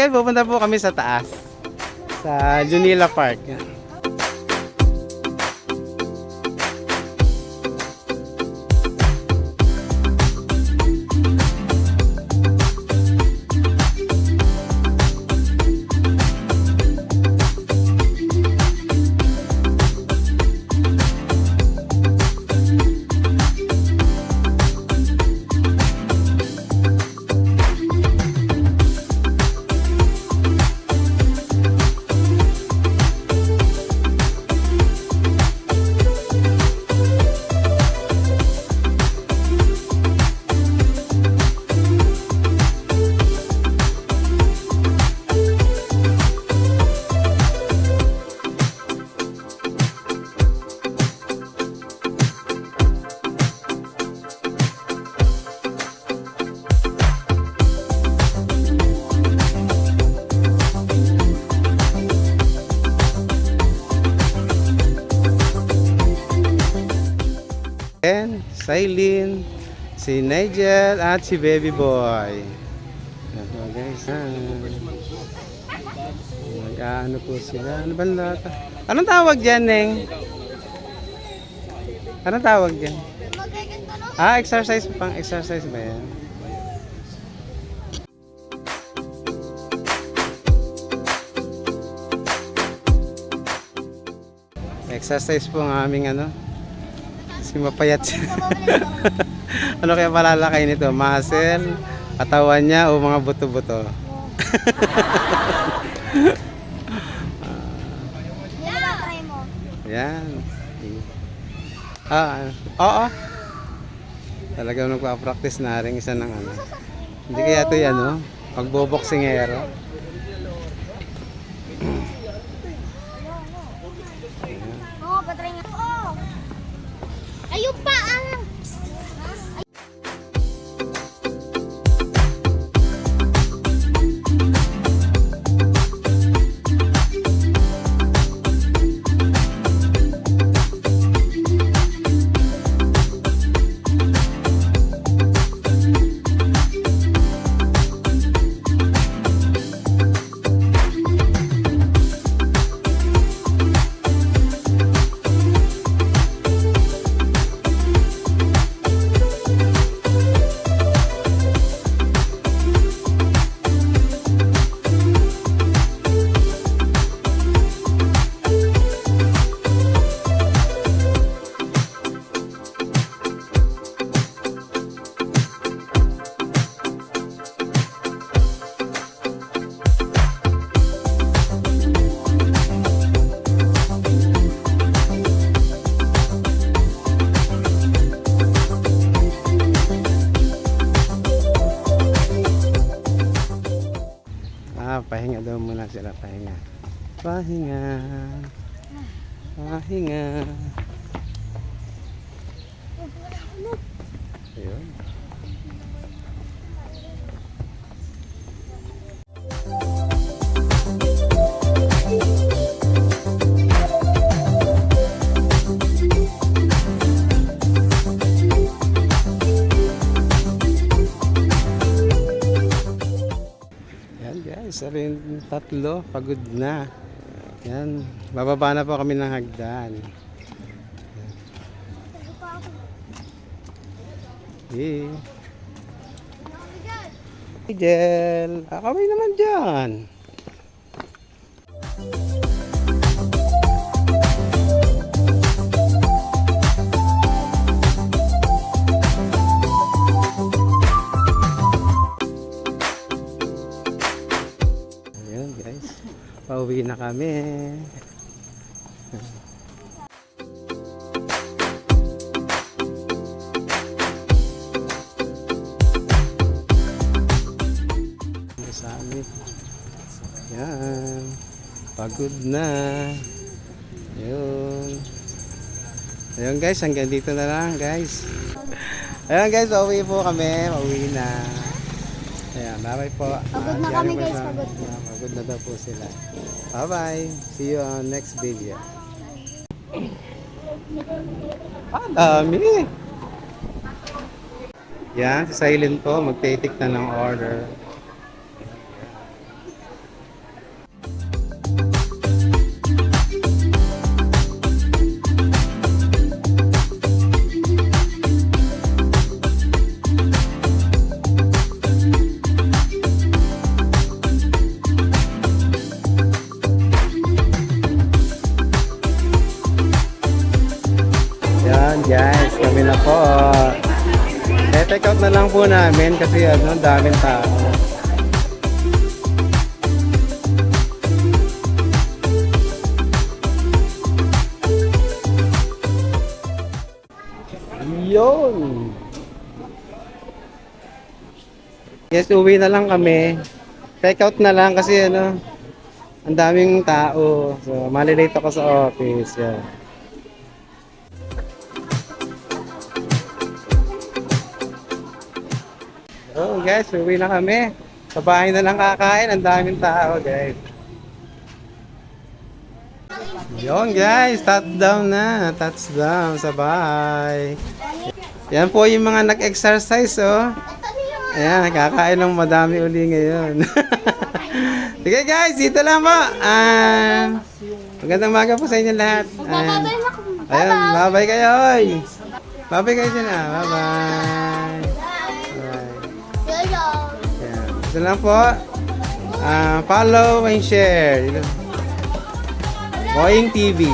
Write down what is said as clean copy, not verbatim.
Okay, pupunta po kami sa taas. Sa Junilla Park. Sailin, si Nigel at si Baby Boy. Ito guys, nag-ano po sila. Ano ba lata? Anong tawag dyan, Neng? Anong tawag dyan? Exercise, pang exercise ba yan? Exercise po ang aming ano. Si mapayat siya. Ano kaya malalakay nito? Muscle, katawan niya o mga buto-buto? Yan. Oo. Talagang nagpa-practice na rin isa ng ano. Hindi kaya ito yan, no? Magboboksingero. Ayun pa Pahinga daw muna sila, pahinga. Pahinga. Pahinga. Ayun. Isa rin tatlo, pagod na. Yan, bababa na po kami ng hagdan. Hey. Nigel, akaway naman dyan. Pauwi na kami. Sa amin. Yan. Pagod na. Ayun. Ayun guys, hanggang dito na lang guys. Ayun guys, pauwi po kami. Pauwi na. Ayan, bye-bye po. Pagod na kami guys, pagod. Pagod na daw po sila. Bye-bye. See you on next video. Dami. Yan, si Silent po. Magtitik na ng order. na lang po namin kasi ano, daming tao. Yun! Yes, uwi na lang kami. Check out na lang kasi ano, ang daming tao. So, malilate ako sa office. Yeah. Oh guys, uwi na kami. Sa bahay na lang kakain, ang daming tao guys. Yun guys, touchdown na. Touchdown sa bahay. Yan po yung mga nag-exercise oh. Ayan, kakain ng madami uli ngayon. Sige guys, dito lang po. Magandang maga po sa inyo lahat. Ayan, bye-bye kayo. Oy. Bye-bye kayo dyan ah. Bye-bye. Ayan, dito lang po. Follow and share. Boying TV.